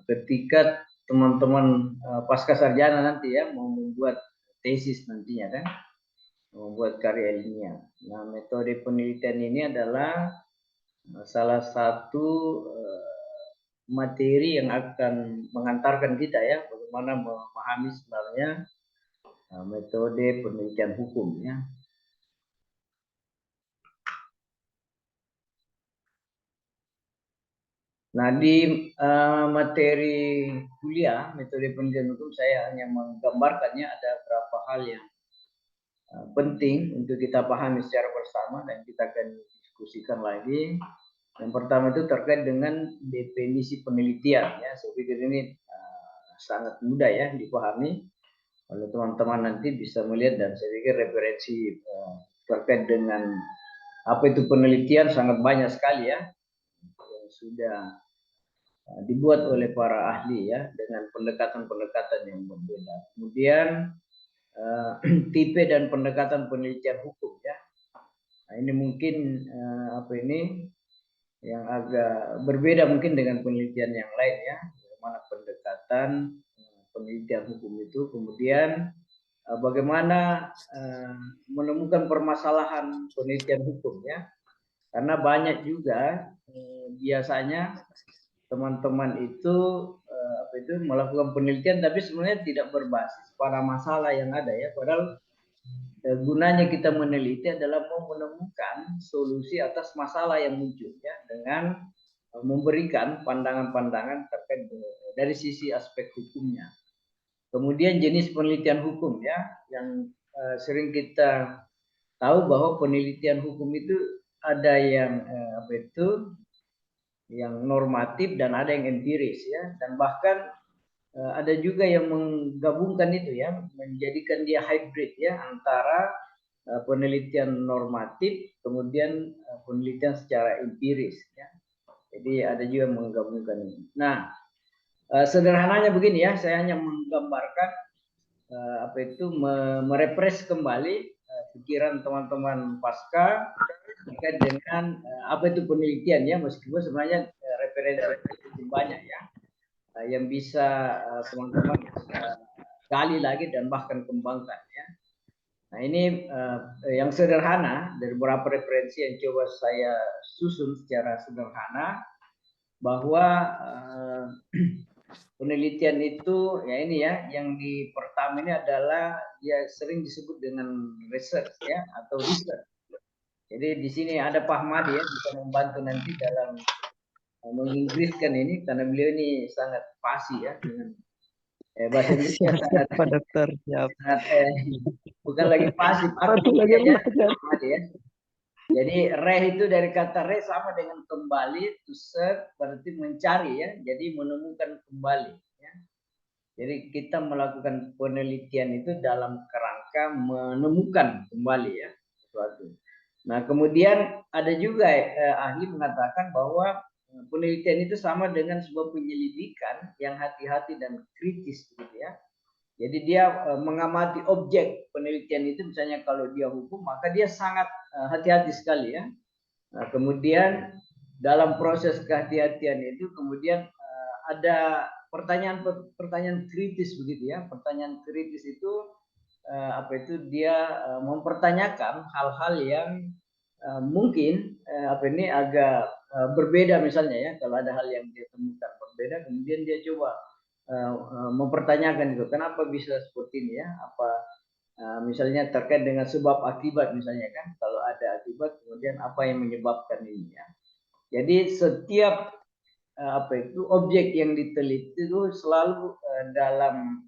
ketika teman-teman pasca sarjana nanti ya mau membuat tesis nantinya kan, membuat karya ilmiah. Nah, metode penelitian ini adalah salah satu materi yang akan mengantarkan kita ya bagaimana memahami sebenarnya metode penelitian hukum ya. Nah, di materi kuliah metode penelitian hukum saya hanya menggambarkannya ada beberapa hal yang penting untuk kita pahami secara bersama dan kita akan diskusikan lagi. Yang pertama itu terkait dengan definisi penelitian ya. Saya pikir ini sangat mudah ya dipahami oleh teman-teman, nanti bisa melihat dan saya pikir referensi terkait dengan apa itu penelitian sangat banyak sekali ya yang sudah dibuat oleh para ahli ya dengan pendekatan-pendekatan yang berbeda. Kemudian tipe dan pendekatan penelitian hukum ya. Nah, ini mungkin apa ini yang agak berbeda mungkin dengan penelitian yang lain ya. Bagaimana pendekatan penelitian hukum itu, kemudian bagaimana menemukan permasalahan penelitian hukum ya. Karena banyak juga biasanya teman-teman itu melakukan penelitian tapi sebenarnya tidak berbasis pada masalah yang ada ya. Padahal gunanya kita meneliti adalah mau menemukan solusi atas masalah yang muncul ya, dengan memberikan pandangan-pandangan terkait dari sisi aspek hukumnya. Kemudian jenis penelitian hukum ya, yang sering kita tahu bahwa penelitian hukum itu ada yang yang normatif dan ada yang empiris ya, dan bahkan ada juga yang menggabungkan itu ya, menjadikan dia hybrid ya antara penelitian normatif kemudian penelitian secara empiris ya. Jadi ada juga yang menggabungkan ini. Nah, sederhananya begini ya, saya hanya menggambarkan merefresh kembali pikiran teman-teman pasca terkait dengan apa itu penelitian ya, meskipun sebenarnya referensi banyak ya yang bisa teman-teman gali lagi dan bahkan kembangkan ya. Nah, ini yang sederhana dari beberapa referensi yang coba saya susun secara sederhana, bahwa penelitian itu ya ini ya, yang di pertama ini adalah ya sering disebut dengan research ya atau research. Jadi di sini ada Pak Mahdi ya, bisa membantu nanti dalam menginggriskan ini karena beliau ini sangat fasih ya dengan bahasa Indonesia sangat Pak Dokter, siap. Bukan lagi fasih, ya. Jadi reh itu dari kata reh sama dengan kembali, to search berarti mencari ya, jadi menemukan kembali ya. Jadi kita melakukan penelitian itu dalam kerangka menemukan kembali ya sesuatu. Nah, kemudian ada juga ahli mengatakan bahwa penelitian itu sama dengan sebuah penyelidikan yang hati-hati dan kritis gitu ya. Jadi dia mengamati objek penelitian itu, misalnya kalau dia hukum maka dia sangat hati-hati sekali ya. Nah, kemudian dalam proses kehati-hatian itu kemudian ada pertanyaan kritis begitu ya. Pertanyaan kritis itu dia mempertanyakan hal-hal yang mungkin agak berbeda misalnya ya. Kalau ada hal yang dia temukan berbeda, kemudian dia coba mempertanyakan itu kenapa bisa seperti ini ya, apa misalnya terkait dengan sebab akibat misalnya kan, kalau ada akibat kemudian apa yang menyebabkan ini ya. Jadi setiap objek yang diteliti itu selalu dalam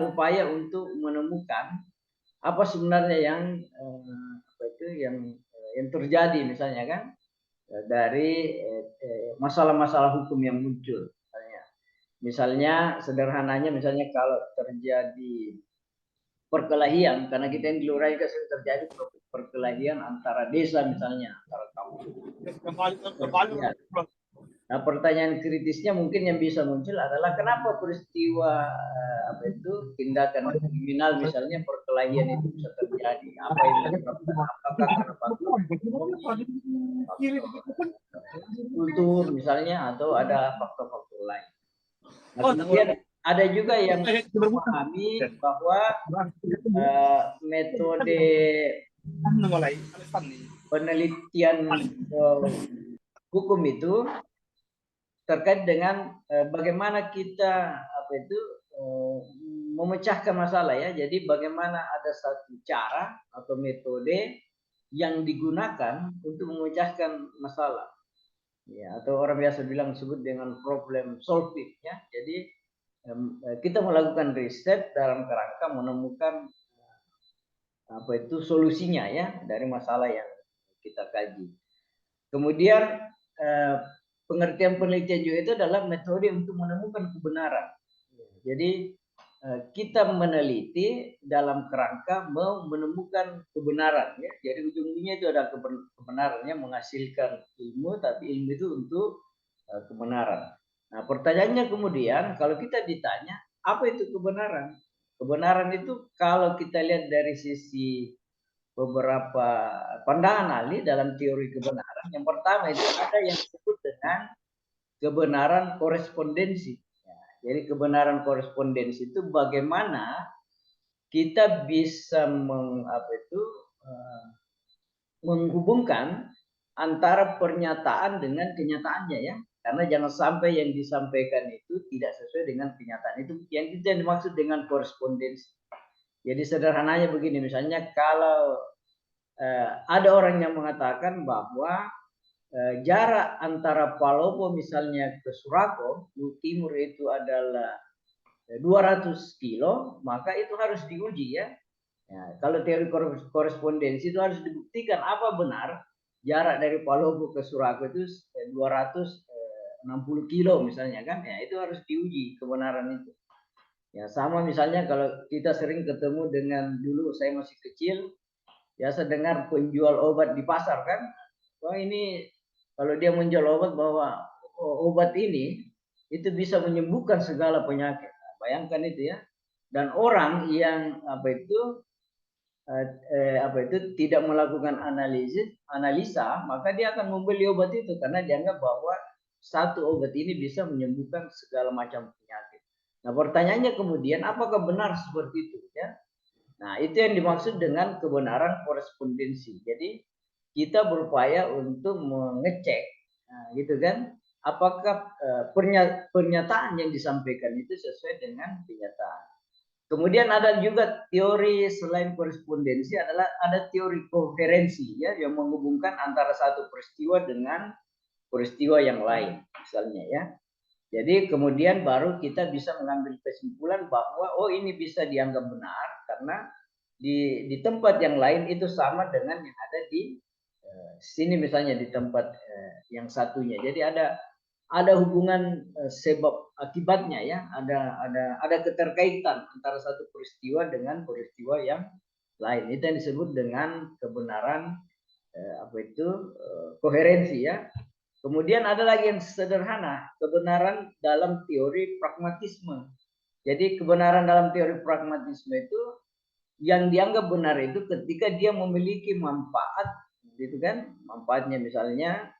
upaya untuk menemukan apa sebenarnya yang terjadi misalnya kan dari masalah-masalah hukum yang muncul. Misalnya sederhananya, misalnya kalau terjadi perkelahian, karena kita yang di Lurai kan sering terjadi perkelahian antara desa misalnya, antara kampung. Ya. Nah, pertanyaan kritisnya mungkin yang bisa muncul adalah kenapa peristiwa tindakan kriminal misalnya perkelahian itu bisa terjadi, apa yang menyebabkan, apakah karena faktor kultur misalnya, atau ada faktor-faktor lain. Nah, kemudian ada juga yang memahami bahwa metode penelitian hukum itu terkait dengan bagaimana kita memecahkan masalah ya. Jadi bagaimana ada satu cara atau metode yang digunakan untuk memecahkan masalah. Ya, atau orang biasa bilang sebut dengan problem solving ya. Jadi kita melakukan riset dalam kerangka menemukan solusinya ya dari masalah yang kita kaji. Kemudian pengertian penelitian juga itu adalah metode untuk menemukan kebenaran. Jadi kita meneliti dalam kerangka menemukan kebenaran ya. Jadi ujung-ujungnya itu ada kebenarannya, menghasilkan ilmu, tapi ilmu itu untuk kebenaran. Nah, pertanyaannya kemudian kalau kita ditanya apa itu kebenaran? Kebenaran itu kalau kita lihat dari sisi beberapa pandangan ahli dalam teori kebenaran, yang pertama itu ada yang disebut dengan kebenaran korespondensi. Jadi kebenaran korespondensi itu bagaimana kita bisa menghubungkan antara pernyataan dengan kenyataannya ya. Karena jangan sampai yang disampaikan itu tidak sesuai dengan kenyataan. Itu yang dimaksud dengan korespondensi. Jadi sederhananya begini, misalnya kalau ada orang yang mengatakan bahwa jarak antara Palopo misalnya ke Surako, timur itu adalah 200 kilo, maka itu harus diuji ya. Ya, kalau teori korespondensi itu harus dibuktikan apa benar jarak dari Palopo ke Surako itu 260 kilo misalnya kan, ya itu harus diuji kebenaran itu. Ya sama misalnya kalau kita sering ketemu dengan dulu saya masih kecil, ya saya dengar penjual obat di pasar kan, wah ini kalau dia menjual obat bahwa obat ini itu bisa menyembuhkan segala penyakit. Nah, bayangkan itu ya. Dan orang yang tidak melakukan analisa, maka dia akan membeli obat itu karena dianggap bahwa satu obat ini bisa menyembuhkan segala macam penyakit. Nah, pertanyaannya kemudian apakah benar seperti itu ya? Nah, itu yang dimaksud dengan kebenaran korespondensi. Jadi kita berupaya untuk mengecek, nah, gitu kan, apakah pernyataan yang disampaikan itu sesuai dengan kenyataan. Kemudian ada juga teori selain korespondensi adalah ada teori koherensi ya, yang menghubungkan antara satu peristiwa dengan peristiwa yang lain, misalnya ya. Jadi kemudian baru kita bisa mengambil kesimpulan bahwa oh ini bisa dianggap benar karena di tempat yang lain itu sama dengan yang ada di sini misalnya di tempat yang satunya. Jadi ada hubungan sebab akibatnya ya, ada keterkaitan antara satu peristiwa dengan peristiwa yang lain. Itu yang disebut dengan kebenaran koherensi ya. Kemudian ada lagi yang sederhana, kebenaran dalam teori pragmatisme. Jadi kebenaran dalam teori pragmatisme itu yang dianggap benar itu ketika dia memiliki manfaat, gitu kan? Manfaatnya misalnya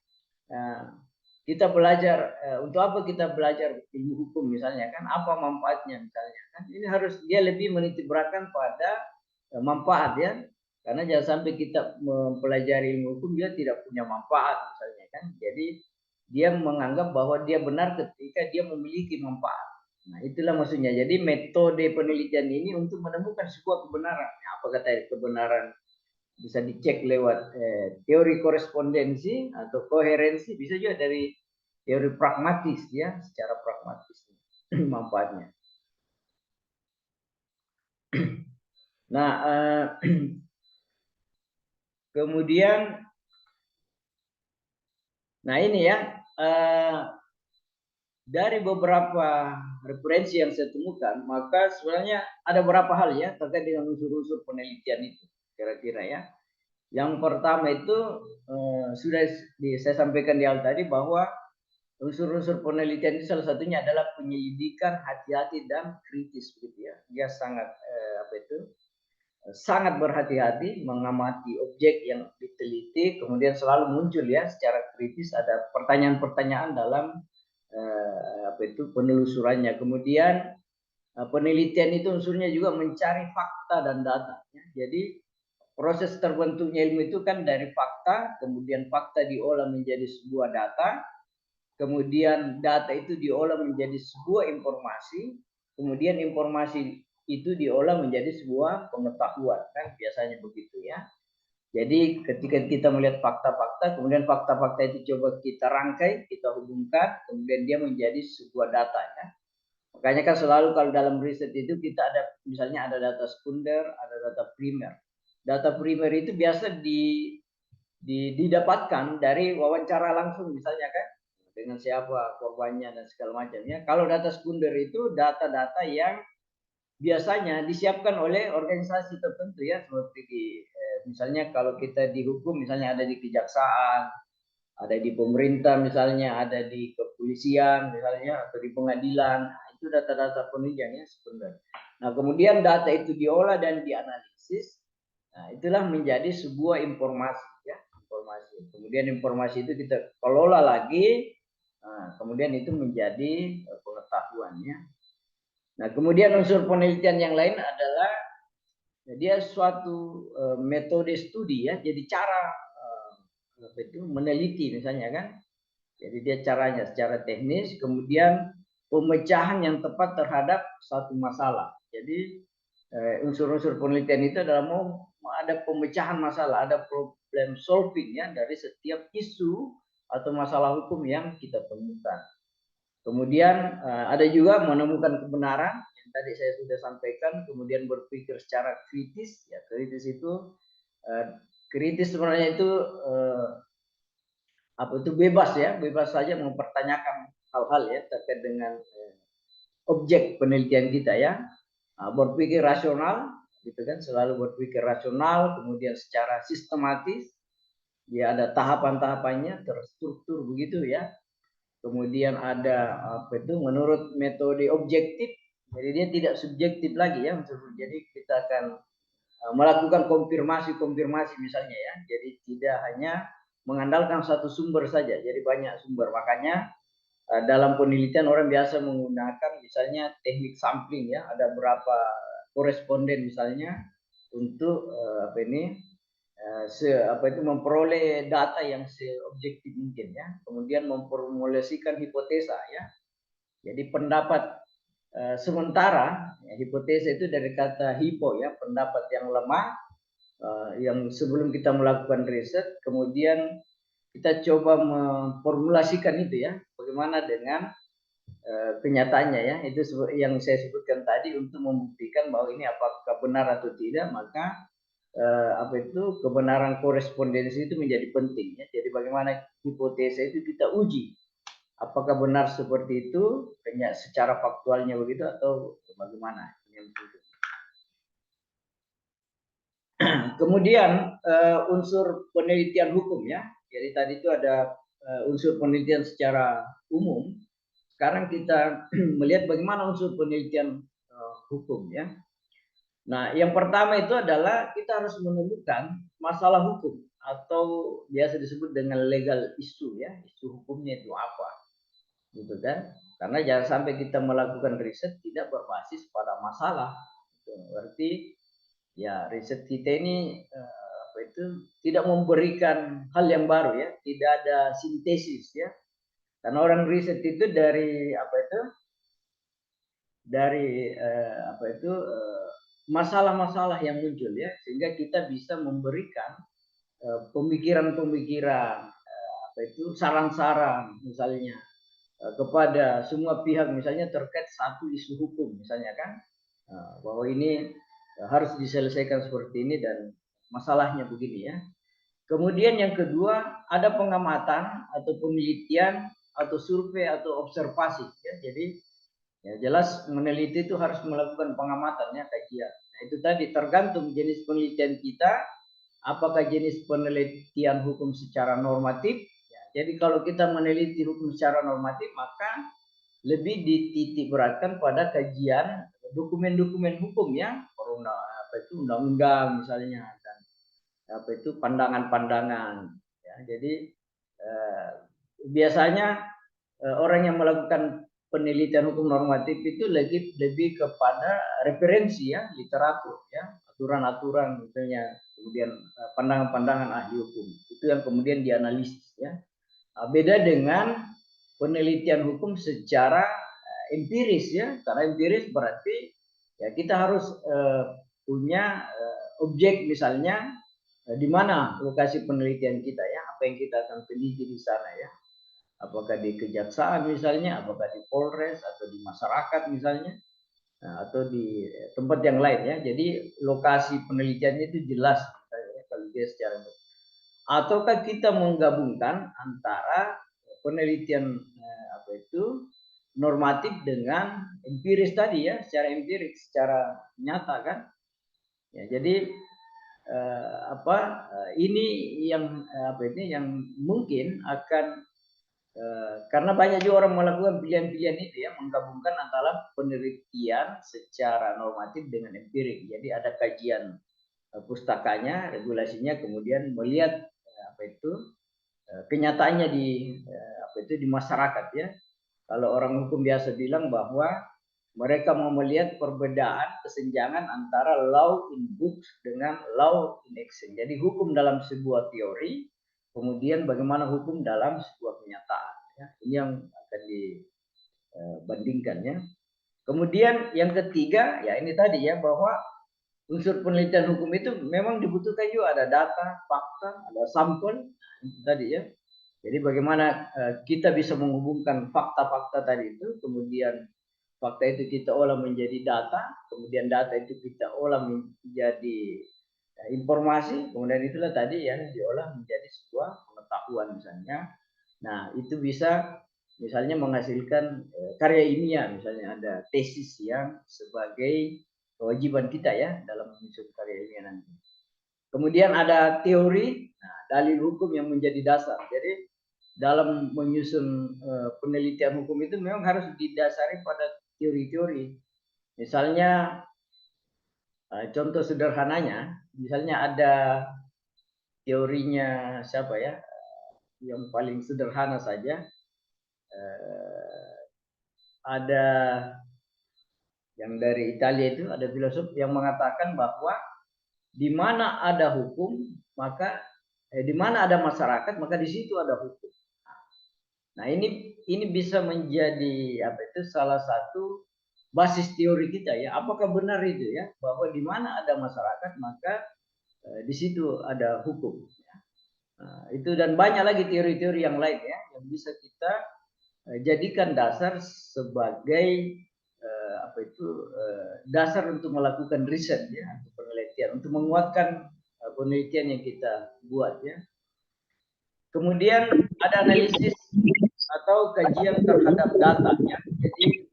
kita belajar untuk apa kita belajar ilmu hukum misalnya kan? Apa manfaatnya misalnya kan? Ini harus dia lebih menitikberatkan pada manfaat ya. Karena jangan sampai kita mempelajari ilmu hukum dia tidak punya manfaat misalnya kan. Jadi dia menganggap bahwa dia benar ketika dia memiliki manfaat. Nah, itulah maksudnya. Jadi metode penelitian ini untuk menemukan sebuah kebenaran. Nah, apa kata kebenaran bisa dicek lewat teori korespondensi atau koherensi, bisa juga dari teori pragmatis ya, secara pragmatis manfaatnya. Nah, kemudian, nah ini ya, dari beberapa referensi yang saya temukan, maka sebenarnya ada beberapa hal ya terkait dengan unsur-unsur penelitian itu, kira-kira ya. Yang pertama itu sudah saya sampaikan di awal tadi bahwa unsur-unsur penelitian itu salah satunya adalah penyelidikan hati-hati dan kritis, gitu ya. Dia sangat sangat berhati-hati mengamati objek yang diteliti, kemudian selalu muncul ya secara kritis ada pertanyaan-pertanyaan dalam penelusurannya. Kemudian penelitian itu unsurnya juga mencari fakta dan data. Ya. Jadi proses terbentuknya ilmu itu kan dari fakta, kemudian fakta diolah menjadi sebuah data, kemudian data itu diolah menjadi sebuah informasi, kemudian informasi itu diolah menjadi sebuah pengetahuan, kan biasanya begitu ya. Jadi ketika kita melihat fakta-fakta, kemudian fakta-fakta itu coba kita rangkai, kita hubungkan, kemudian dia menjadi sebuah data ya. Makanya kan selalu kalau dalam riset itu kita ada misalnya ada data sekunder, ada data primer. Data primer itu biasa didapatkan dari wawancara langsung misalnya kan dengan siapa korbannya dan segala macamnya. Kalau data sekunder itu data-data yang biasanya disiapkan oleh organisasi tertentu ya, seperti di misalnya kalau kita dihukum misalnya ada di kejaksaan, ada di pemerintah misalnya, ada di kepolisian misalnya atau di pengadilan. Nah, itu data-data penunjangnya sekunder. Nah, kemudian data itu diolah dan dianalisis. Nah, itulah menjadi sebuah informasi ya, informasi. Kemudian informasi itu kita kelola lagi. Nah, kemudian itu menjadi pengetahuannya. Nah, kemudian unsur penelitian yang lain adalah dia suatu metode studi ya, jadi cara itu meneliti misalnya kan. Jadi dia caranya secara teknis, kemudian pemecahan yang tepat terhadap satu masalah. Jadi unsur-unsur penelitian itu adalah mau ada pemecahan masalah, ada problem solving ya dari setiap isu atau masalah hukum yang kita temukan. Kemudian ada juga menemukan kebenaran yang tadi saya sudah sampaikan, kemudian berpikir secara kritis. Ya, kritis itu kritis sebenarnya itu bebas ya, bebas saja mempertanyakan hal-hal ya terkait dengan objek penelitian kita ya. Berpikir rasional, gitu kan, selalu berpikir rasional, kemudian secara sistematis, dia ada tahapan-tahapannya terstruktur begitu ya. Kemudian ada menurut metode objektif, jadi dia tidak subjektif lagi ya. Jadi kita akan melakukan konfirmasi misalnya ya. Jadi tidak hanya mengandalkan satu sumber saja, jadi banyak sumber. Makanya dalam penelitian orang biasa menggunakan misalnya teknik sampling ya, ada berapa koresponden misalnya untuk memperoleh data yang seobjektif mungkin ya, kemudian memformulasikan hipotesa ya. Jadi pendapat sementara ya, hipotesa itu dari kata hipo ya, pendapat yang lemah yang sebelum kita melakukan riset, kemudian kita coba memformulasikan itu ya, bagaimana dengan kenyataannya ya. Itu yang saya sebutkan tadi untuk membuktikan bahwa ini apakah benar atau tidak, maka kebenaran korespondensi itu menjadi penting ya. Jadi bagaimana hipotesa itu kita uji apakah benar seperti itu secara faktualnya begitu atau bagaimana. Kemudian unsur penelitian hukum ya. Jadi tadi itu ada unsur penelitian secara umum. Sekarang kita melihat bagaimana unsur penelitian hukum ya. Nah, yang pertama itu adalah kita harus menemukan masalah hukum atau biasa disebut dengan legal issue ya. Isu hukumnya itu apa, gitu kan? Karena jangan sampai kita melakukan riset tidak berbasis pada masalah. Berarti ya riset kita ini tidak memberikan hal yang baru ya, tidak ada sintesis ya. Karena orang riset itu dari masalah-masalah yang muncul ya, sehingga kita bisa memberikan pemikiran-pemikiran saran-saran misalnya kepada semua pihak misalnya terkait satu isu hukum misalnya kan, bahwa ini harus diselesaikan seperti ini dan masalahnya begini ya. Kemudian yang kedua ada pengamatan atau penelitian atau survei atau observasi ya. Jadi ya jelas meneliti itu harus melakukan pengamatan ya, kajian. Nah, itu tadi tergantung jenis penelitian kita, apakah jenis penelitian hukum secara normatif ya. Jadi kalau kita meneliti hukum secara normatif maka lebih dititik beratkan pada kajian dokumen-dokumen hukum ya, undang-undang misalnya, dan pandangan-pandangan. Ya, jadi biasanya orang yang melakukan penelitian hukum normatif itu lebih kepada referensi ya, literatur ya, aturan-aturan misalnya, kemudian pandangan-pandangan ahli hukum itu yang kemudian dianalisis ya. Beda dengan penelitian hukum secara empiris ya, karena empiris berarti ya kita harus punya objek misalnya di mana lokasi penelitian kita ya, apa yang kita akan teliti di sana ya. Apakah di kejaksaan misalnya, apakah di Polres atau di masyarakat misalnya, atau di tempat yang lain ya. Jadi lokasi penelitiannya itu jelas ya, kalau dia secara ataukah kita menggabungkan antara penelitian normatif dengan empiris tadi ya, secara empirik, secara nyata kan. Ya, jadi ini yang mungkin akan karena banyak juga orang melakukan pilihan-pilihan itu ya, menggabungkan antara penelitian secara normatif dengan empirik. Jadi ada kajian pustakanya, regulasinya, kemudian melihat kenyataannya di masyarakat ya. Kalau orang hukum biasa bilang bahwa mereka mau melihat perbedaan kesenjangan antara law in books dengan law in action. Jadi hukum dalam sebuah teori, kemudian bagaimana hukum dalam sebuah kenyataan. Ya, ini yang akan dibandingkan ya. Kemudian yang ketiga ya ini tadi ya, bahwa unsur penelitian hukum itu memang dibutuhkan juga ada data, fakta, ada sampel itu tadi ya. Jadi bagaimana kita bisa menghubungkan fakta-fakta tadi itu, kemudian fakta itu kita olah menjadi data, kemudian data itu kita olah menjadi informasi, kemudian itulah tadi yang diolah menjadi sebuah pengetahuan misalnya. Nah, itu bisa misalnya menghasilkan karya ilmiah, misalnya ada tesis yang sebagai kewajiban kita ya dalam menyusun karya ilmiah nanti. Kemudian ada teori, dalil hukum yang menjadi dasar. Jadi dalam menyusun penelitian hukum itu memang harus didasari pada teori-teori. Misalnya contoh sederhananya, misalnya ada teorinya siapa ya, yang paling sederhana saja, ada yang dari Italia itu, ada filosof yang mengatakan bahwa di mana ada hukum maka di mana ada masyarakat maka di situ ada hukum. Nah ini bisa menjadi salah satu basis teori kita ya. Apakah benar itu ya, bahwa di mana ada masyarakat maka di situ ada hukum. Nah, itu dan banyak lagi teori-teori yang lain ya yang bisa kita jadikan dasar sebagai dasar untuk melakukan riset ya, untuk penelitian, untuk menguatkan penelitian yang kita buat ya. Kemudian ada analisis atau kajian terhadap data ya. Jadi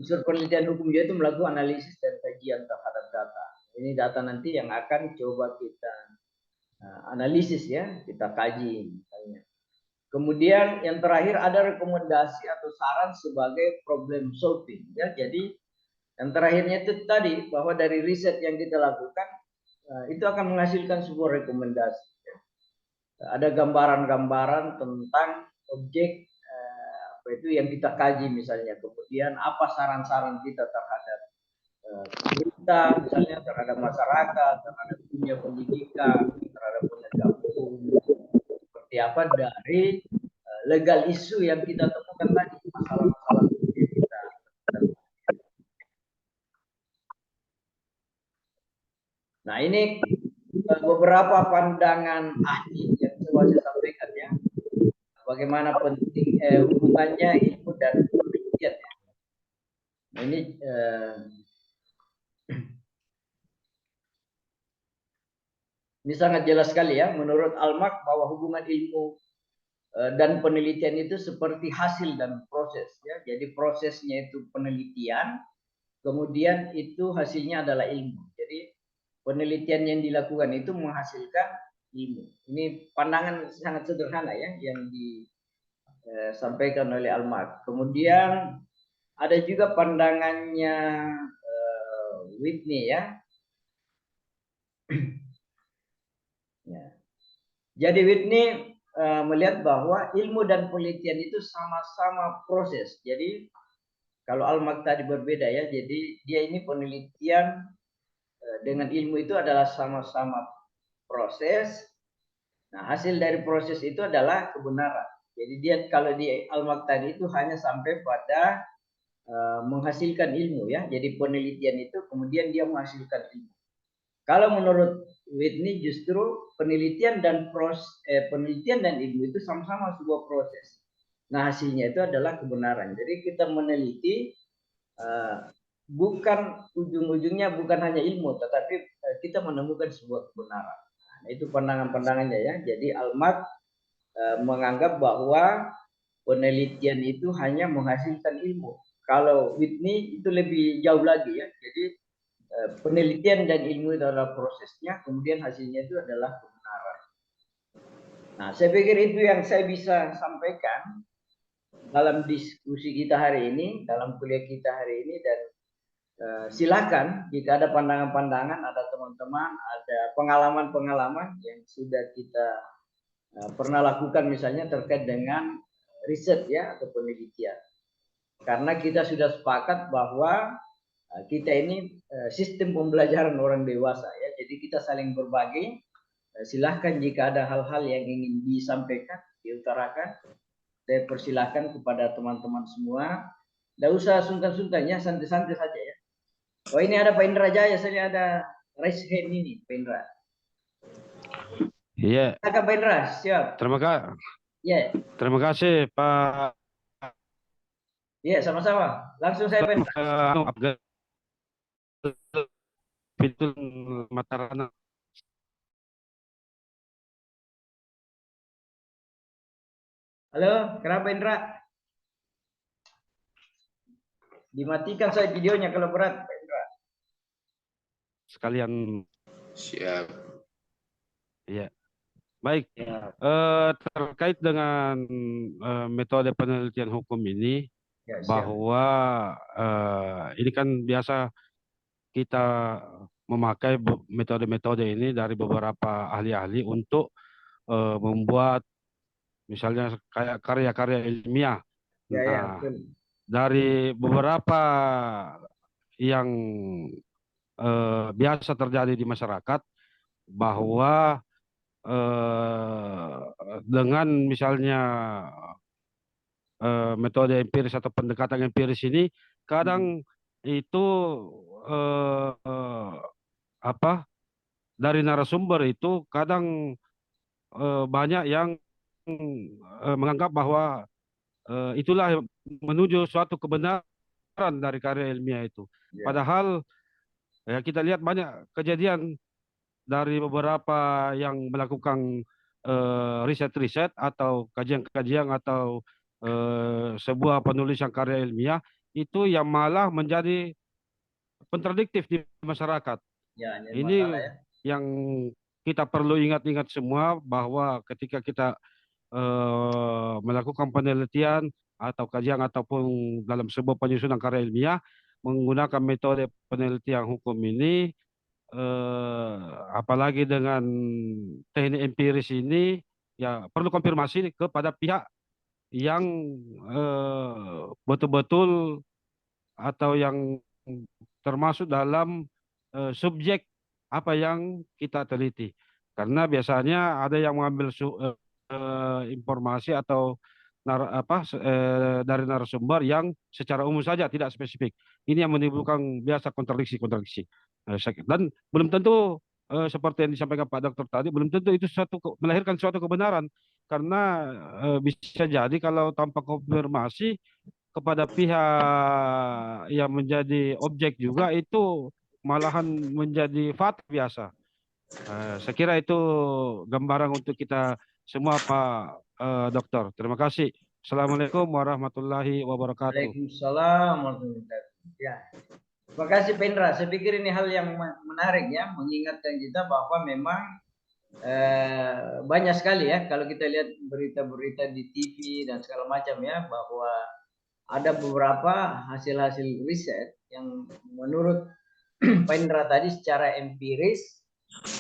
unsur penelitian hukum dia itu melakukan analisis dan kajian terhadap data. Ini data nanti yang akan coba kita analisis ya, kita kaji misalnya. Kemudian yang terakhir ada rekomendasi atau saran sebagai problem solving ya. Jadi yang terakhirnya itu tadi, bahwa dari riset yang kita lakukan itu akan menghasilkan sebuah rekomendasi ya. Ada gambaran-gambaran tentang objek yang kita kaji misalnya, kemudian apa saran-saran kita terhadap pemerintah misalnya, terhadap masyarakat, terhadap dunia pendidikan, terhadap penegak hukum, seperti apa dari legal isu yang kita temukan tadi, masalah-masalah yang kita. Nah ini beberapa pandangan ahli yang coba saya sampaikan ya, bagaimana penting hubungannya ilmu dan penelitian ya. Nah, ini sangat jelas sekali ya menurut Almak bahwa hubungan ilmu dan penelitian itu seperti hasil dan proses ya. Jadi prosesnya itu penelitian, kemudian itu hasilnya adalah ilmu. Jadi penelitian yang dilakukan itu menghasilkan ilmu. Ini pandangan sangat sederhana ya yang disampaikan oleh Almak. Kemudian ada juga pandangannya Whitney ya, Ya. Jadi Whitney melihat bahwa ilmu dan penelitian itu sama-sama proses. Jadi kalau Almak tadi berbeda ya, jadi dia ini penelitian dengan ilmu itu adalah sama-sama proses. Nah, hasil dari proses itu adalah kebenaran. Jadi dia kalau di Almak tadi itu hanya sampai pada menghasilkan ilmu ya. Jadi penelitian itu kemudian dia menghasilkan ilmu. Kalau menurut Whitney justru penelitian dan ilmu itu sama-sama sebuah proses. Nah, hasilnya itu adalah kebenaran. Jadi kita meneliti bukan ujung-ujungnya bukan hanya ilmu, tetapi kita menemukan sebuah kebenaran. Nah, itu pandangan-pandangannya ya. Jadi Almak menganggap bahwa penelitian itu hanya menghasilkan ilmu. Kalau Whitney itu lebih jauh lagi ya. Jadi penelitian dan ilmu itu adalah prosesnya, kemudian hasilnya itu adalah kebenaran. Nah, saya pikir itu yang saya bisa sampaikan dalam diskusi kita hari ini, dalam kuliah kita hari ini, dan silakan jika ada pandangan-pandangan, ada teman-teman, ada pengalaman-pengalaman yang sudah kita pernah lakukan misalnya terkait dengan riset ya atau penelitian. Karena kita sudah sepakat bahwa kita ini sistem pembelajaran orang dewasa ya, jadi kita saling berbagi. Silahkan jika ada hal-hal yang ingin disampaikan, diutarakan, saya persilahkan kepada teman-teman semua. Tidak usah sungkan-sungkan ya, santai-santai saja ya. Oh ini ada Pak Indra Jaya, saya ada raise hand ini Pak Indra. Iya. Silakan Pak Indra, siap. Terima kasih Pak. Iya, sama-sama. Langsung saya Pak Indra. Fitul Matarana. Halo, kenapa Indra? Dimatikan saya videonya kalau berat, Pak Indra. Sekalian. Siap. Iya. Baik. Ya. Terkait dengan metode penelitian hukum ini, ya, bahwa ini kan biasa kita memakai metode-metode ini dari beberapa ahli-ahli untuk membuat misalnya kayak karya-karya ilmiah. Ya, nah, ya, dari beberapa yang biasa terjadi di masyarakat, bahwa dengan misalnya metode empiris atau pendekatan empiris ini kadang itu dari narasumber itu kadang banyak yang menganggap bahwa itulah menuju suatu kebenaran dari karya ilmiah itu. Padahal ya kita lihat banyak kejadian dari beberapa yang melakukan riset-riset atau kajian-kajian atau sebuah penulisan karya ilmiah itu yang malah menjadi kontradiktif di masyarakat. Ya, ini yang kita perlu ingat-ingat semua, bahwa ketika kita melakukan penelitian atau kajian ataupun dalam sebuah penyusunan karya ilmiah menggunakan metode penelitian hukum ini, apalagi dengan teknik empiris ini, ya perlu konfirmasi kepada pihak yang betul-betul atau yang termasuk dalam subjek apa yang kita teliti. Karena biasanya ada yang mengambil informasi atau dari narasumber yang secara umum saja, tidak spesifik. Ini yang menimbulkan biasa kontradiksi-kontradiksi. Dan belum tentu seperti yang disampaikan Pak Dokter tadi, belum tentu itu melahirkan suatu kebenaran. Karena bisa jadi kalau tanpa konfirmasi kepada pihak yang menjadi objek juga, itu malahan menjadi fatal biasa. Saya kira itu gambaran untuk kita semua Pak Dokter. Terima kasih. Assalamualaikum warahmatullahi wabarakatuh. Waalaikumsalam warahmatullahi wabarakatuh. Ya. Terima kasih Pak Indra. Saya pikir ini hal yang menarik ya, mengingatkan kita bahwa memang banyak sekali ya kalau kita lihat berita-berita di TV dan segala macam ya, bahwa ada beberapa hasil-hasil riset yang menurut Pak Indra tadi secara empiris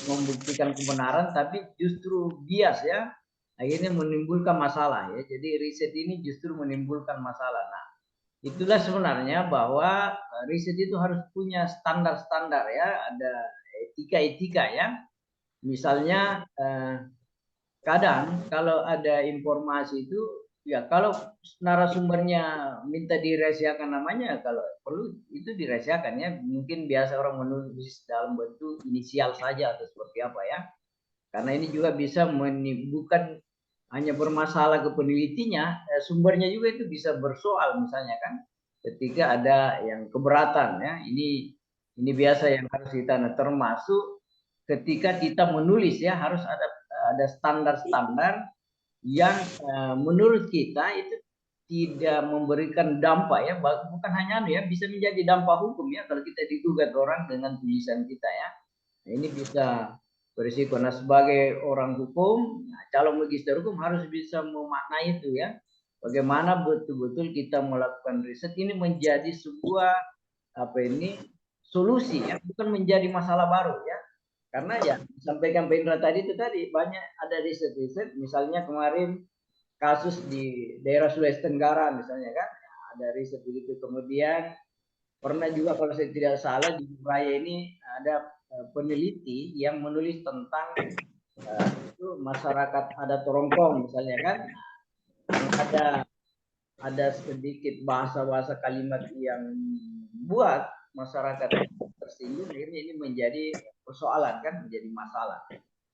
membuktikan kebenaran, tapi justru bias ya, akhirnya menimbulkan masalah ya. Jadi riset ini justru menimbulkan masalah. Nah, itulah sebenarnya bahwa riset itu harus punya standar-standar ya, ada etika-etika ya. Misalnya kadang kalau ada informasi itu ya, kalau narasumbernya minta dirahasiakan namanya, kalau perlu itu dirahasiakan ya. Mungkin biasa orang menulis dalam bentuk inisial saja atau seperti apa ya, karena ini juga bisa menimbulkan hanya bermasalah ke penelitinya, sumbernya juga itu bisa bersoal misalnya kan, ketika ada yang keberatan ya. Ini biasa yang harus kita, termasuk ketika kita menulis ya, harus ada standar-standar yang menurut kita itu tidak memberikan dampak ya, bukan hanya ya, bisa menjadi dampak hukum ya kalau kita digugat orang dengan tulisan kita ya. Nah, ini bisa berisiko. Nah, sebagai orang hukum, nah, calon magister hukum harus bisa memaknai itu ya. Bagaimana betul-betul kita melakukan riset ini menjadi sebuah solusi ya, bukan menjadi masalah baru ya. Karena ya disampaikan Pak Indra tadi itu tadi banyak ada riset-riset, misalnya kemarin kasus di daerah Sulawesi Tenggara misalnya kan, ada riset begitu. Kemudian pernah juga kalau saya tidak salah di Raya ini ada peneliti yang menulis tentang itu masyarakat ada Torongkong misalnya kan, ada sedikit bahasa-bahasa kalimat yang buat masyarakat tersinggung, akhirnya ini menjadi persoalan kan, menjadi masalah.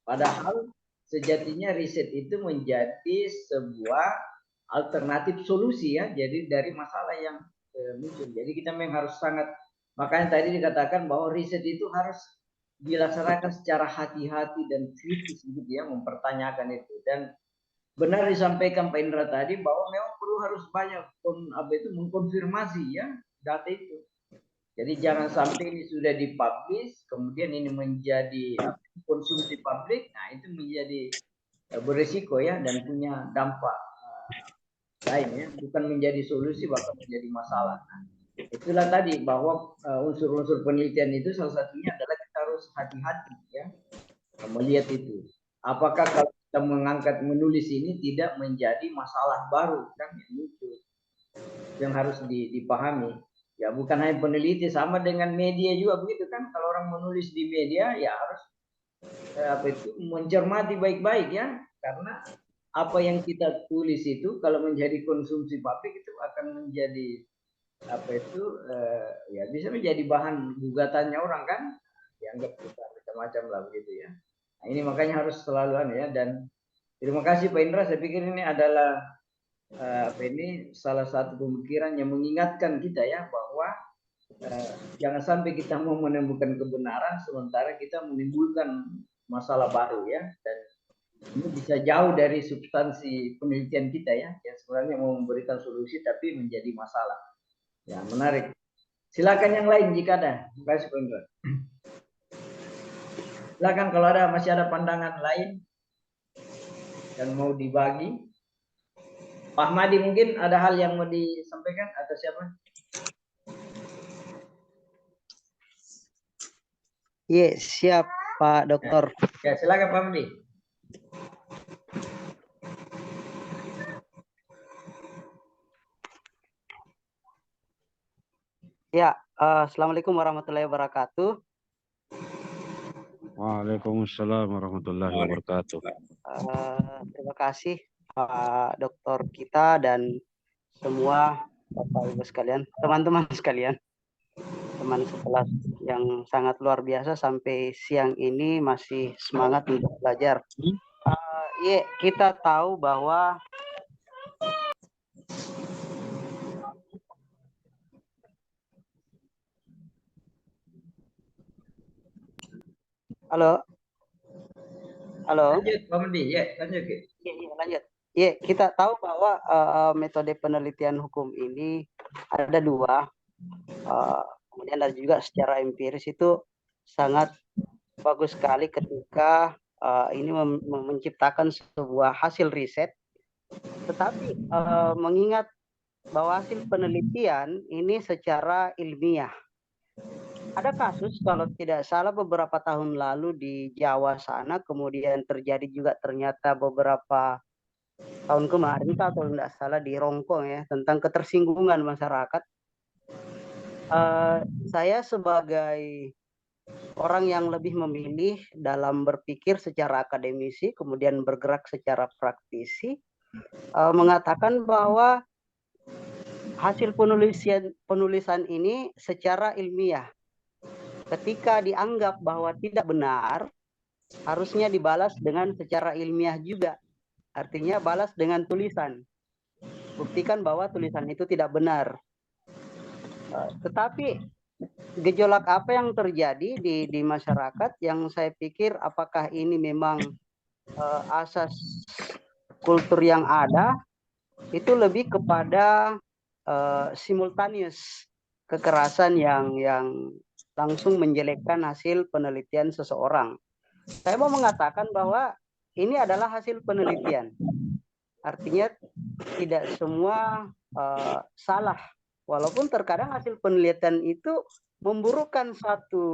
Padahal sejatinya riset itu menjadi sebuah alternatif solusi ya, jadi dari masalah yang muncul. Jadi kita memang harus sangat, makanya tadi dikatakan bahwa riset itu harus dilaksanakan secara hati-hati dan kritis gitu ya, mempertanyakan itu. Dan benar disampaikan Pak Indra tadi bahwa memang perlu harus banyak mengkonfirmasi ya data itu. Jadi jangan sampai ini sudah dipublish, kemudian ini menjadi konsumsi publik, nah itu menjadi beresiko ya, dan punya dampak lain ya, bukan menjadi solusi bahkan menjadi masalah. Nah, itulah tadi bahwa unsur-unsur penelitian itu salah satunya adalah kita harus hati-hati ya melihat itu. Apakah kalau kita mengangkat menulis ini tidak menjadi masalah baru kan yang muncul, yang harus dipahami. Ya bukan hanya peneliti, sama dengan media juga begitu kan. Kalau orang menulis di media ya harus mencermati baik-baik ya, karena apa yang kita tulis itu kalau menjadi konsumsi publik itu akan menjadi ya bisa menjadi bahan gugatannya orang kan, dianggap kita macam-macam lah begitu ya. Nah, ini makanya harus selalu ya. Dan terima kasih Pak Indra, saya pikir ini adalah ini salah satu pemikiran yang mengingatkan kita ya, bahwa jangan sampai kita mau menemukan kebenaran sementara kita menimbulkan masalah baru ya, dan ini bisa jauh dari substansi penelitian kita ya, yang sebenarnya mau memberikan solusi tapi menjadi masalah. Ya menarik. Silakan yang lain jika ada. Terima kasih Pak Indra. Silakan kalau ada, masih ada pandangan lain yang mau dibagi. Pak Madi mungkin ada hal yang mau disampaikan atau siapa? Iya, siap Pak Dokter. Ya, silakan Pak Madi. Ya, Assalamualaikum warahmatullahi wabarakatuh. Waalaikumsalam warahmatullahi wabarakatuh. Terima kasih Pak Dokter kita dan semua Bapak Ibu sekalian, teman-teman sekalian, teman sekelas yang sangat luar biasa sampai siang ini masih semangat untuk belajar. Iya, kita tahu bahwa Halo. Lanjut Pak Madi, ya lanjut. Lanjut. Ya, kita tahu bahwa metode penelitian hukum ini ada dua. Kemudian ada juga secara empiris itu sangat bagus sekali ketika ini menciptakan sebuah hasil riset. Tetapi mengingat bahwa hasil penelitian ini secara ilmiah. ada kasus kalau tidak salah beberapa tahun lalu di Jawa sana, kemudian terjadi juga ternyata beberapa tahun kemarin kalau tidak salah di Rongkong ya, tentang ketersinggungan masyarakat. Saya sebagai orang yang lebih memilih dalam berpikir secara akademisi, kemudian bergerak secara praktisi, mengatakan bahwa hasil penulisan ini secara ilmiah, ketika dianggap bahwa tidak benar, harusnya dibalas dengan secara ilmiah juga. Artinya balas dengan tulisan. Buktikan bahwa tulisan itu tidak benar. Tetapi gejolak apa yang terjadi di masyarakat yang saya pikir apakah ini memang asas kultur yang ada, itu lebih kepada simultaneous kekerasan yang langsung menjelekkan hasil penelitian seseorang. Saya mau mengatakan bahwa ini adalah hasil penelitian. Artinya tidak semua salah. Walaupun terkadang hasil penelitian itu memburukkan satu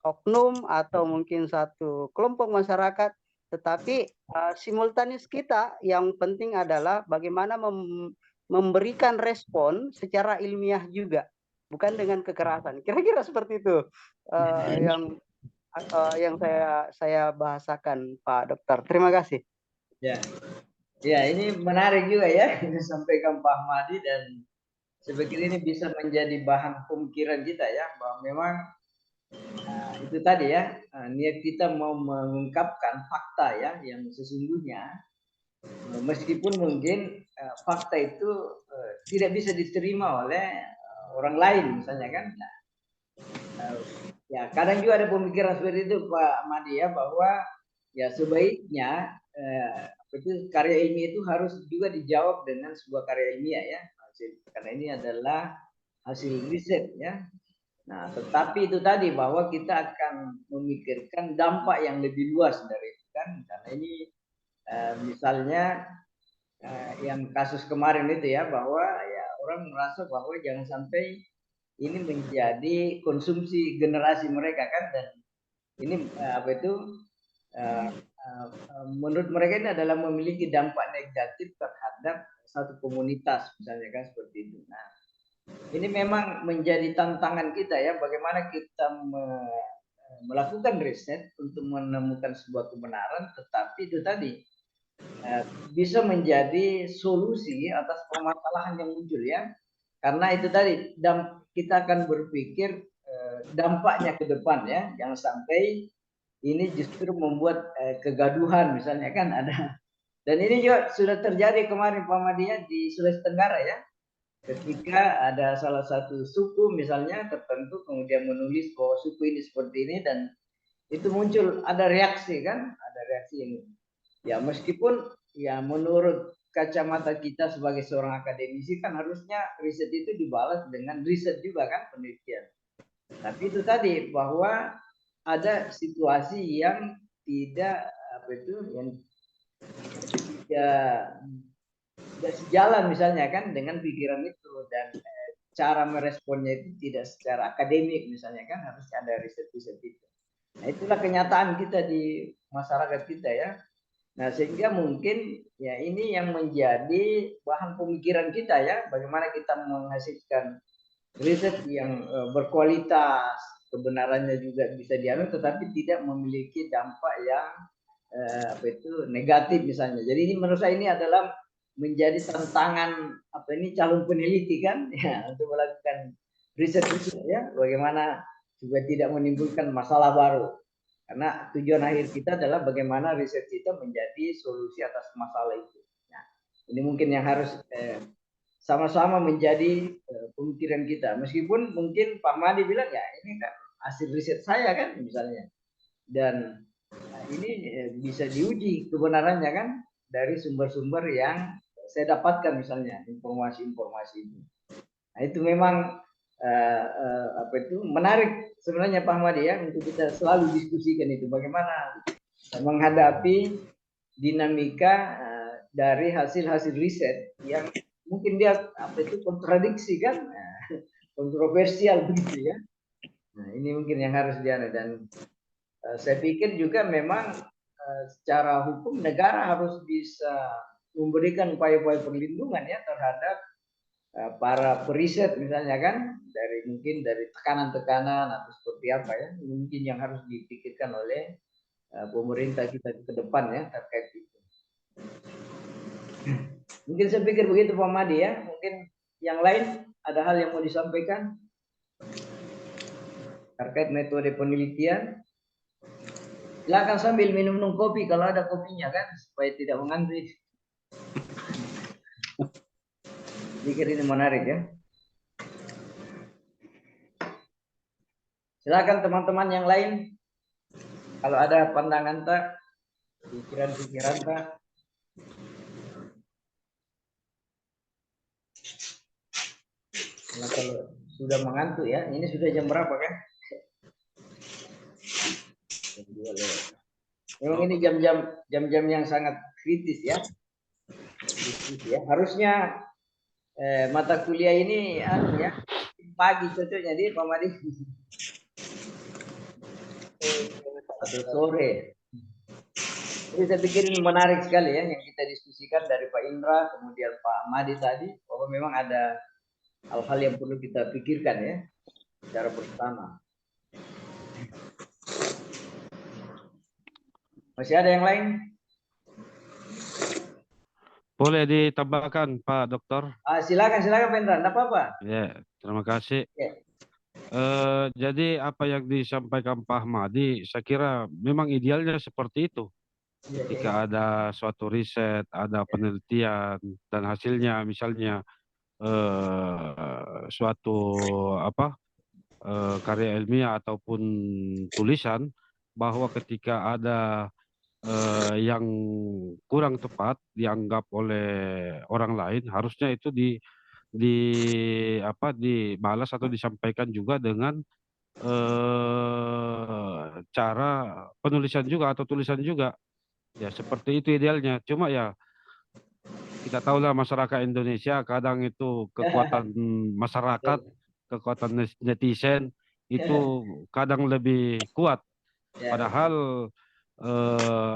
oknum atau mungkin satu kelompok masyarakat, tetapi simultanis kita yang penting adalah bagaimana memberikan respon secara ilmiah juga, bukan dengan kekerasan. Kira-kira seperti itu yang saya bahasakan, Pak Dokter. Terima kasih. Ya, ya ini menarik juga ya yang disampaikan Pak Ahmadi, dan saya pikir ini bisa menjadi bahan pemikiran kita ya, bahwa memang itu tadi ya, niat kita mau mengungkapkan fakta ya yang sesungguhnya, meskipun mungkin fakta itu tidak bisa diterima oleh orang lain misalnya kan. Ya kadang juga ada pemikiran seperti itu Pak Madi ya, bahwa ya sebaiknya itu karya ilmiah itu harus juga dijawab dengan sebuah karya ilmiah ya, karena ini adalah hasil riset ya. Nah, tetapi itu tadi bahwa kita akan memikirkan dampak yang lebih luas dari itu kan, karena ini misalnya yang kasus kemarin itu ya, bahwa ya orang merasa bahwa jangan sampai ini menjadi konsumsi generasi mereka kan, dan ini apa itu menurut mereka ini adalah memiliki dampak negatif terhadap satu komunitas misalnya kan, seperti itu. Nah, ini memang menjadi tantangan kita ya, bagaimana kita melakukan riset untuk menemukan sebuah kebenaran, tetapi itu tadi bisa menjadi solusi atas permasalahan yang muncul ya, karena itu tadi kita akan berpikir dampaknya ke depan ya, jangan sampai ini justru membuat kegaduhan misalnya kan ada. Dan ini juga sudah terjadi kemarin Pak Madia di Sulawesi Tenggara ya, ketika ada salah satu suku misalnya tertentu kemudian menulis bahwa suku ini seperti ini, dan itu muncul ada reaksi kan, ada reaksi yang ya meskipun ya menurut kacamata kita sebagai seorang akademisi kan harusnya riset itu dibalas dengan riset juga kan, penelitian. Tapi itu tadi bahwa ada situasi yang tidak apa itu, yang tidak sejalan misalnya kan dengan pikiran itu, dan cara meresponnya itu tidak secara akademik misalnya kan, harusnya ada riset-riset itu. Nah, itulah kenyataan kita di masyarakat kita ya. Nah, sehingga mungkin ya ini yang menjadi bahan pemikiran kita ya, bagaimana kita menghasilkan riset yang berkualitas, kebenarannya juga bisa dianut, tetapi tidak memiliki dampak yang apa itu negatif misalnya. Jadi ini menurut saya ini adalah menjadi tantangan apa ini calon peneliti kan ya, untuk melakukan riset-riset ya, bagaimana juga tidak menimbulkan masalah baru. Karena tujuan akhir kita adalah bagaimana riset kita menjadi solusi atas masalah itu. Nah, ini mungkin yang harus sama-sama menjadi pemikiran kita. Meskipun mungkin Pak Madi bilang ya ini kan hasil riset saya kan misalnya, dan ini bisa diuji kebenarannya kan dari sumber-sumber yang saya dapatkan misalnya, informasi-informasi itu. Nah, itu memang apa itu menarik sebenarnya Pak Ahmadi ya, untuk kita selalu diskusikan itu bagaimana menghadapi dinamika dari hasil-hasil riset yang mungkin dia apa itu kontradiksi kan, kontroversial begitu ya. Nah, ini mungkin yang harus dianu, dan saya pikir juga memang secara hukum negara harus bisa memberikan upaya-upaya perlindungan ya terhadap para periset misalnya kan, mungkin dari tekanan-tekanan atau seperti apa ya, mungkin yang harus dipikirkan oleh pemerintah kita ke depan ya terkait itu. Mungkin saya pikir begitu Pak Madi ya. Mungkin yang lain ada hal yang mau disampaikan terkait metode penelitian. Silakan sambil minum kopi kalau ada kopinya kan, supaya tidak mengantri. Pikir ini menarik ya. Silakan teman-teman yang lain, kalau ada pandangan tak, pikiran-pikiran tak. Nah, kalau sudah mengantuk ya, ini sudah jam berapa kan? Jam 2 lewat. Memang ini jam-jam yang sangat kritis ya. Harusnya mata kuliah ini ya pagi cocoknya di Pak Madi atau sore. Jadi saya pikir ini menarik sekali ya yang kita diskusikan dari Pak Indra kemudian Pak Madi tadi, bahwa memang ada hal-hal yang perlu kita pikirkan ya secara bersama. Masih ada yang lain? Boleh ditambahkan Pak Dokter? Silakan Pak Indra, tidak apa-apa. Ya, terima kasih. Ya. Jadi apa yang disampaikan Pak Ahmadi, saya kira memang idealnya seperti itu. Ketika ada suatu riset, ada penelitian dan hasilnya, misalnya suatu karya ilmiah ataupun tulisan, bahwa ketika ada yang kurang tepat dianggap oleh orang lain, harusnya itu dibalas atau disampaikan juga dengan cara penulisan juga atau tulisan juga. Ya seperti itu idealnya. Cuma ya kita tahulah masyarakat Indonesia kadang itu kekuatan masyarakat, kekuatan netizen itu kadang lebih kuat. Padahal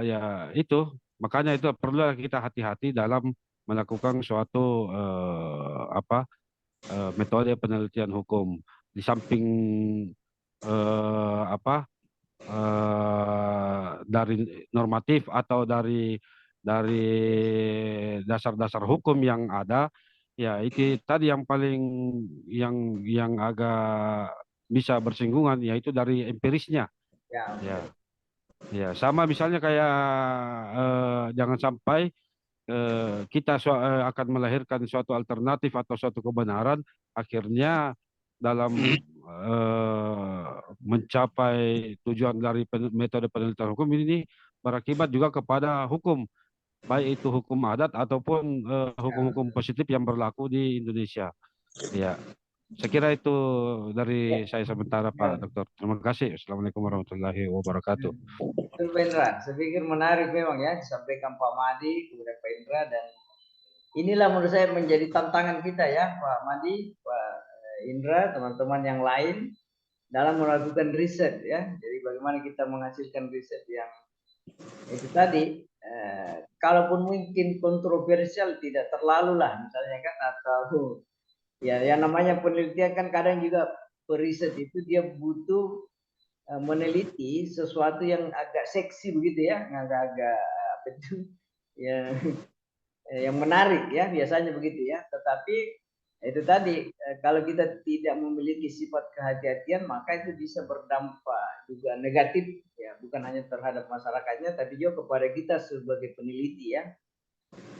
ya itu makanya itu perlu kita hati-hati dalam melakukan suatu metode penelitian hukum. Di samping dari normatif atau dari dasar-dasar hukum yang ada, ya itu tadi yang paling yang agak bisa bersinggungan, yaitu dari empirisnya. Ya sama misalnya kayak jangan sampai kita akan melahirkan suatu alternatif atau suatu kebenaran, akhirnya dalam mencapai tujuan dari metode penelitian hukum ini berakibat juga kepada hukum, baik itu hukum adat ataupun hukum-hukum positif yang berlaku di Indonesia. Ya, saya kira itu dari saya sementara Pak Dokter. Terima kasih. Assalamualaikum warahmatullahi wabarakatuh. Pak Indra, saya pikir menarik memang ya disampaikan Pak Madi kemudian Pak Indra, dan inilah menurut saya menjadi tantangan kita ya Pak Madi, Pak Indra, teman-teman yang lain dalam melakukan riset ya. Jadi bagaimana kita menghasilkan riset yang itu tadi, kalaupun mungkin kontroversial tidak terlalu lah misalnya kan, atau ya yang namanya penelitian kan kadang juga periset itu dia butuh meneliti sesuatu yang agak seksi begitu ya, agak-agak apa itu ya, yang menarik ya biasanya begitu ya. Tetapi itu tadi kalau kita tidak memiliki sifat kehati-hatian maka itu bisa berdampak juga negatif ya, bukan hanya terhadap masyarakatnya tapi juga kepada kita sebagai peneliti ya.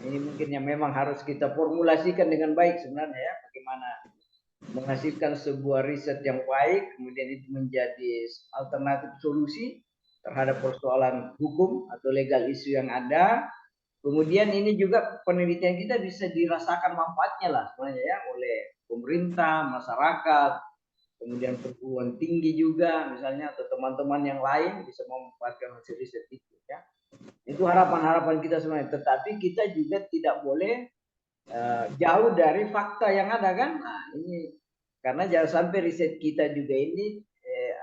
Ini mungkin yang memang harus kita formulasikan dengan baik sebenarnya ya, bagaimana menghasilkan sebuah riset yang baik kemudian itu menjadi alternatif solusi terhadap persoalan hukum atau legal isu yang ada. Kemudian ini juga penelitian kita bisa dirasakan manfaatnya lah sebenarnya ya oleh pemerintah, masyarakat, kemudian perguruan tinggi juga misalnya, atau teman-teman yang lain bisa memanfaatkan hasil riset itu ya. Itu harapan-harapan kita sebenarnya. Tetapi kita juga tidak boleh jauh dari fakta yang ada kan. Nah ini karena jangan sampai riset kita juga ini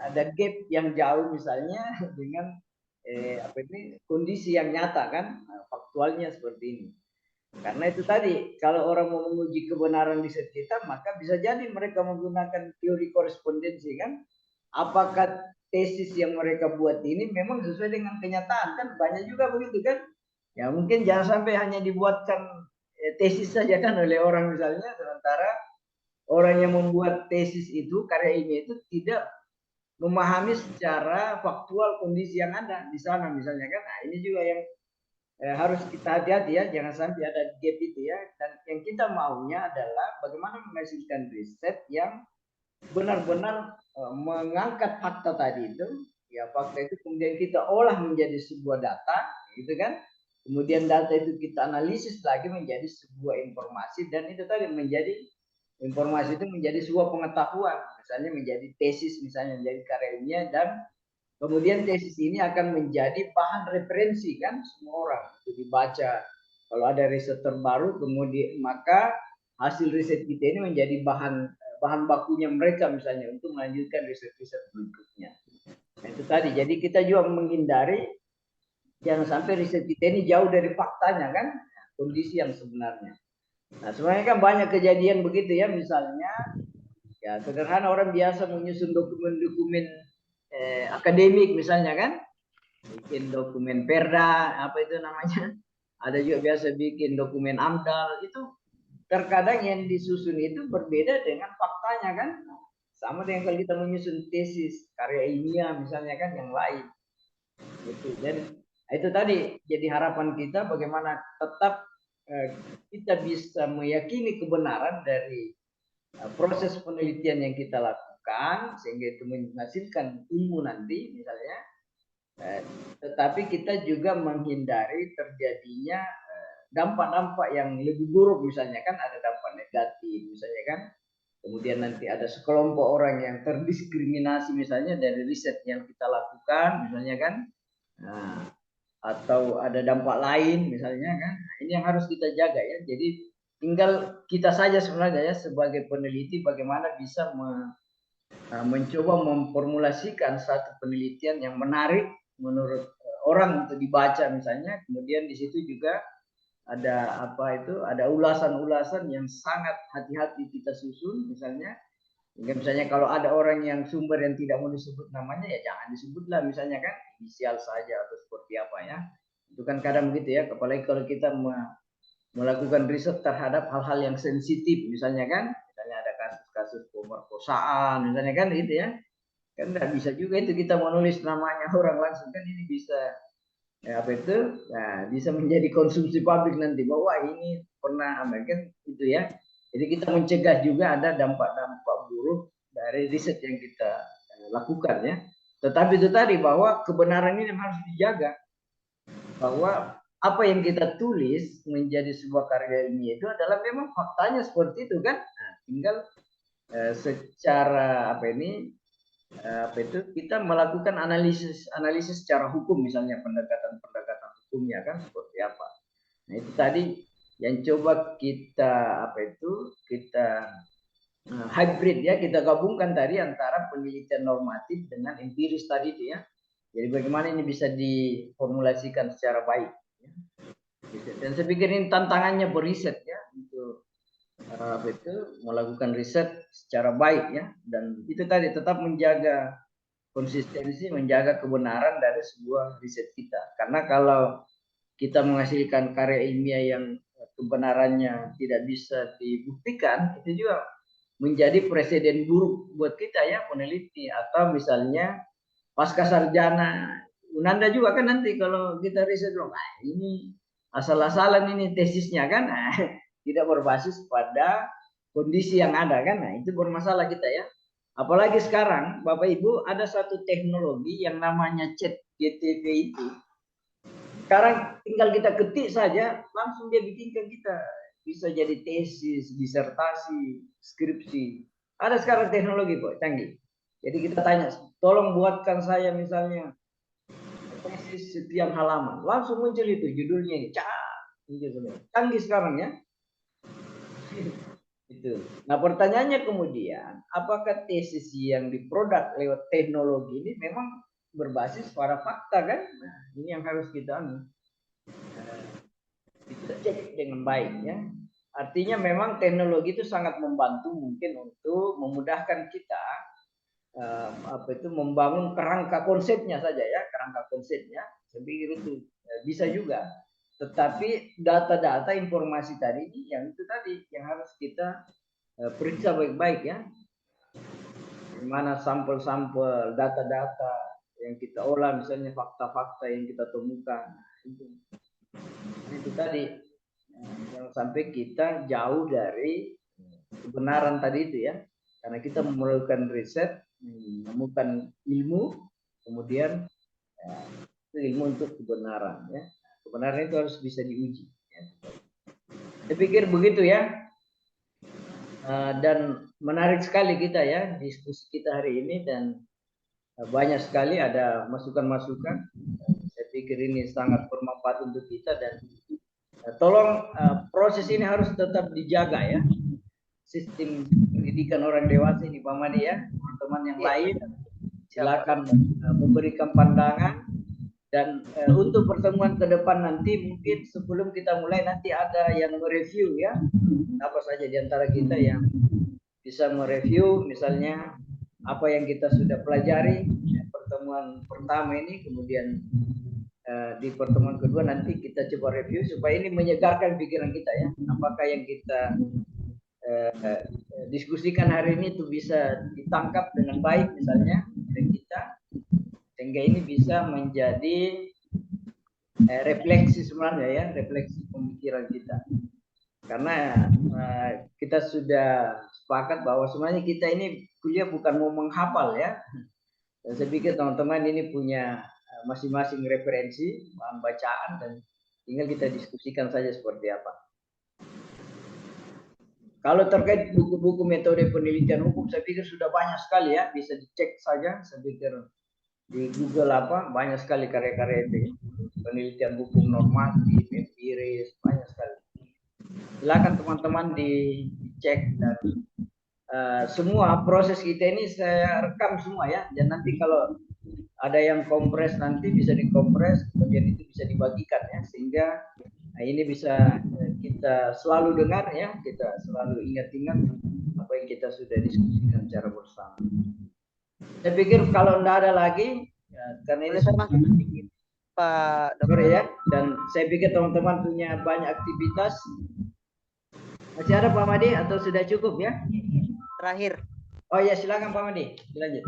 ada gap yang jauh misalnya dengan kondisi yang nyata kan, faktualnya seperti ini. Karena itu tadi, kalau orang mau menguji kebenaran riset kita, maka bisa jadi mereka menggunakan teori korespondensi kan. Apakah tesis yang mereka buat ini memang sesuai dengan kenyataan kan? Banyak juga begitu kan. Ya mungkin jangan sampai hanya dibuatkan tesis saja kan oleh orang misalnya, sementara orang yang membuat tesis itu, karya ilmiah itu tidak memahami secara faktual kondisi yang ada di sana misalnya kan. Nah, ini juga yang harus kita hati-hati ya, jangan sampai ada gap itu ya. Dan yang kita maunya adalah bagaimana menghasilkan riset yang benar-benar mengangkat fakta tadi itu, ya fakta itu kemudian kita olah menjadi sebuah data, gitu kan. Kemudian data itu kita analisis lagi menjadi sebuah informasi, dan itu tadi menjadi informasi itu menjadi sebuah pengetahuan, misalnya menjadi tesis, misalnya menjadi karya ilmiah, dan kemudian tesis ini akan menjadi bahan referensi kan semua orang itu dibaca. Kalau ada riset terbaru, kemudian maka hasil riset kita ini menjadi bahan bakunya mereka misalnya untuk melanjutkan riset-riset berikutnya. Nah, itu tadi. Jadi kita juga menghindari jangan sampai riset kita ini jauh dari faktanya kan, kondisi yang sebenarnya. Nah, sebenarnya kan banyak kejadian begitu ya, misalnya ya sederhana orang biasa menyusun dokumen-dokumen akademik misalnya kan, bikin dokumen perda apa itu namanya, ada juga biasa bikin dokumen AMDAL, itu terkadang yang disusun itu berbeda dengan faktanya kan, sama dengan kalau kita menyusun tesis karya ilmiah misalnya kan yang lain gitu. Dan itu tadi jadi harapan kita bagaimana tetap kita bisa meyakini kebenaran dari proses penelitian yang kita lakukan sehingga itu menghasilkan ilmu nanti misalnya, tetapi kita juga menghindari terjadinya dampak-dampak yang lebih buruk, misalnya kan ada dampak negatif misalnya kan, kemudian nanti ada sekelompok orang yang terdiskriminasi misalnya dari riset yang kita lakukan misalnya kan, nah, atau ada dampak lain misalnya kan. Nah, ini yang harus kita jaga ya. Jadi tinggal kita saja sebenarnya ya sebagai peneliti bagaimana bisa mencoba memformulasikan satu penelitian yang menarik menurut orang untuk dibaca misalnya, kemudian di situ juga ada ada ulasan-ulasan yang sangat hati-hati kita susun misalnya. Misalnya kalau ada orang yang sumber yang tidak mau disebut namanya, ya jangan disebutlah misalnya kan, inisial saja atau seperti apa ya. Itu kan kadang begitu ya, apalagi kalau kita melakukan riset terhadap hal-hal yang sensitif misalnya kan, misalnya ada kasus-kasus pemerkosaan misalnya kan gitu ya. Kan nggak bisa juga itu kita menulis namanya orang langsung kan, ini bisa bisa menjadi konsumsi publik nanti bahwa ini pernah kan itu ya. Jadi kita mencegah juga ada dampak-dampak buruk dari riset yang kita lakukan ya. Tetapi itu tadi bahwa kebenaran ini harus dijaga, bahwa apa yang kita tulis menjadi sebuah karya ilmiah itu adalah memang faktanya seperti itu kan. Nah, tinggal secara kita melakukan analisis secara hukum misalnya, pendekatan hukumnya kan seperti apa. Nah itu tadi yang coba kita hybrid ya, kita gabungkan tadi antara penelitian normatif dengan empiris tadi itu ya. Jadi bagaimana ini bisa diformulasikan secara baik ya. Dan saya pikir ini tantangannya beriset ya, untuk melakukan riset secara baik ya, dan itu tadi tetap menjaga konsistensi, menjaga kebenaran dari sebuah riset kita. Karena kalau kita menghasilkan karya ilmiah yang kebenarannya tidak bisa dibuktikan, itu juga menjadi presiden buruk buat kita ya peneliti. Atau misalnya pasca sarjana Unanda juga kan, nanti kalau kita riset ini asal-asalan ini tesisnya kan, tidak berbasis pada kondisi yang ada kan. Nah itu bermasalah kita ya. Apalagi sekarang Bapak Ibu ada satu teknologi yang namanya ChatGPT itu. Sekarang tinggal kita ketik saja langsung dia bikin ke kita. Bisa jadi tesis, disertasi, skripsi. Ada sekarang teknologi kok canggih. Jadi kita tanya, tolong buatkan saya misalnya tesis sekian halaman. Langsung muncul itu judulnya ini. Canggih sekarang ya. Itu Itu. Nah, pertanyaannya kemudian, apakah tesis yang diproduk lewat teknologi ini memang berbasis pada fakta kan? Nah, ini yang harus kita kita cek dengan baik ya. Artinya memang teknologi itu sangat membantu mungkin untuk memudahkan kita membangun kerangka konsepnya saja ya, kerangka konsepnya. Saya pikir itu bisa juga. Tetapi data-data informasi tadi ini yang itu tadi yang harus kita periksa baik-baik ya. Bagaimana sampel-sampel data-data yang kita olah, misalnya fakta-fakta yang kita temukan. Itu tadi yang sampai kita jauh dari kebenaran tadi itu ya. Karena kita memerlukan riset, menemukan ilmu, kemudian itu ilmu untuk kebenaran ya. Kebenaran itu harus bisa diuji ya. Saya pikir begitu ya. Dan menarik sekali kita ya diskusi kita hari ini, dan banyak sekali ada masukan-masukan. Saya pikir ini sangat bermanfaat untuk kita, dan tolong proses ini harus tetap dijaga ya, sistem pendidikan orang dewasa ini Pak Madi ya. Teman-teman yang lain silakan memberikan pandangan. Dan untuk pertemuan ke depan nanti mungkin sebelum kita mulai nanti ada yang mereview ya, apa saja di antara kita yang bisa mereview misalnya apa yang kita sudah pelajari pertemuan pertama ini, kemudian di pertemuan kedua nanti kita coba review supaya ini menyegarkan pikiran kita ya, apakah yang kita diskusikan hari ini itu bisa ditangkap dengan baik misalnya oleh kita, sehingga ini bisa menjadi refleksi sebenarnya ya, refleksi pemikiran kita. Karena kita sudah sepakat bahwa sebenarnya kita ini kuliah bukan mau menghafal ya. Dan saya pikir teman-teman ini punya masing-masing referensi, bahan bacaan, dan tinggal kita diskusikan saja seperti apa. Kalau terkait buku-buku metode penelitian hukum, saya pikir sudah banyak sekali ya, bisa dicek saja. Saya pikir di Google banyak sekali karya-karya itu, penelitian hukum normatif, empiris, banyak sekali. Silakan teman-teman dicek, dan semua proses kita ini saya rekam semua ya, dan nanti kalau ada yang kompres nanti bisa dikompres, kemudian itu bisa dibagikan ya, sehingga ini bisa kita selalu dengar ya, kita selalu ingat-ingat apa yang kita sudah diskusikan secara bersama. Saya pikir kalau tidak ada lagi ya, karena ini sedikit Pak Dokter ya, dan saya pikir teman-teman punya banyak aktivitas. Masih ada Pak Madi atau sudah cukup ya? Terakhir. Oh ya, silakan Pak Madi, lanjut.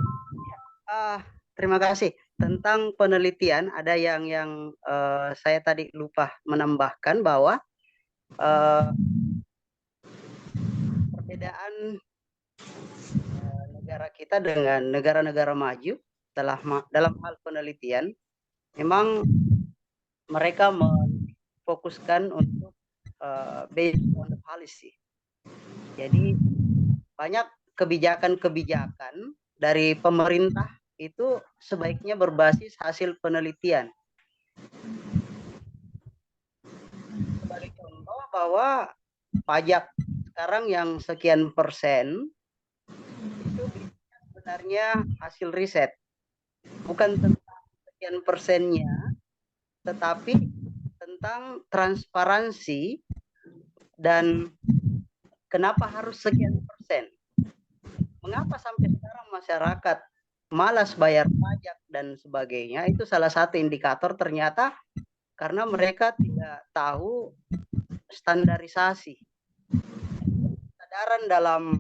Terima kasih. Tentang penelitian ada yang saya tadi lupa menambahkan bahwa perbedaan negara kita dengan negara-negara maju dalam hal penelitian, memang mereka memfokuskan untuk based on the policy. Jadi banyak kebijakan-kebijakan dari pemerintah itu sebaiknya berbasis hasil penelitian. Sebagai contoh bahwa pajak sekarang yang sekian persen itu sebenarnya hasil riset, bukan tentang sekian persennya, tetapi tentang transparansi dan kenapa harus sekian persen. Mengapa sampai sekarang masyarakat malas bayar pajak dan sebagainya, itu salah satu indikator ternyata karena mereka tidak tahu standarisasi. Kesadaran dalam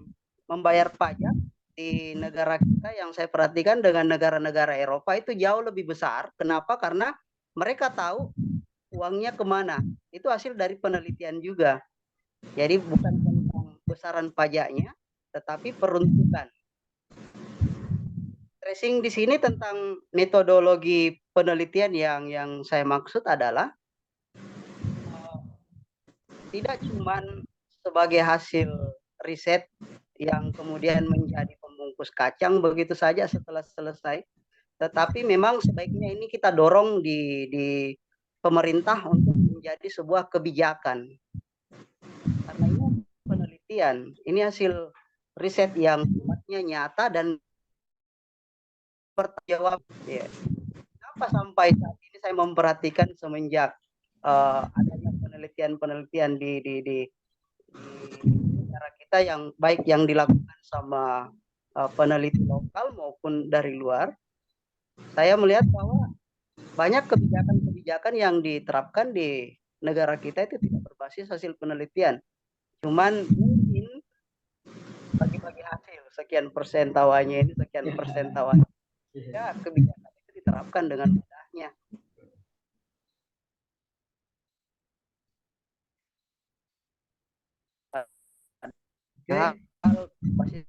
membayar pajak di negara kita yang saya perhatikan dengan negara-negara Eropa itu jauh lebih besar. Kenapa? Karena mereka tahu uangnya kemana. Itu hasil dari penelitian juga. Jadi bukan tentang besaran pajaknya, tetapi peruntukan. Tracing di sini tentang metodologi penelitian yang saya maksud adalah tidak cuma sebagai hasil riset yang kemudian menjadi pembungkus kacang begitu saja setelah selesai, tetapi memang sebaiknya ini kita dorong di pemerintah untuk menjadi sebuah kebijakan, karena ini peneliti penelitian. Ini hasil riset yang sifatnya nyata dan bertanggung jawab. Ya. Kenapa sampai saat ini saya memperhatikan semenjak adanya penelitian-penelitian di negara kita yang baik yang dilakukan sama peneliti lokal maupun dari luar, saya melihat bahwa banyak kebijakan-kebijakan yang diterapkan di negara kita itu tidak berbasis hasil penelitian. Cuman mungkin bagi-bagi hasil, sekian persen tawanya ini, sekian persen tawanya. Ya, kebijakan itu diterapkan dengan mudahnya. Hal basis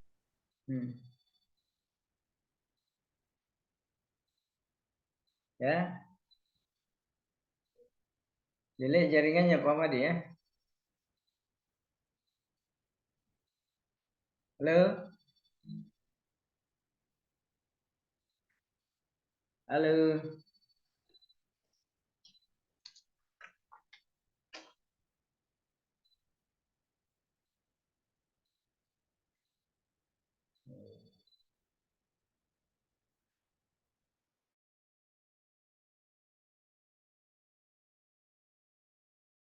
Ya. Delay jaringannya Pak Madi ya. Halo. Halo.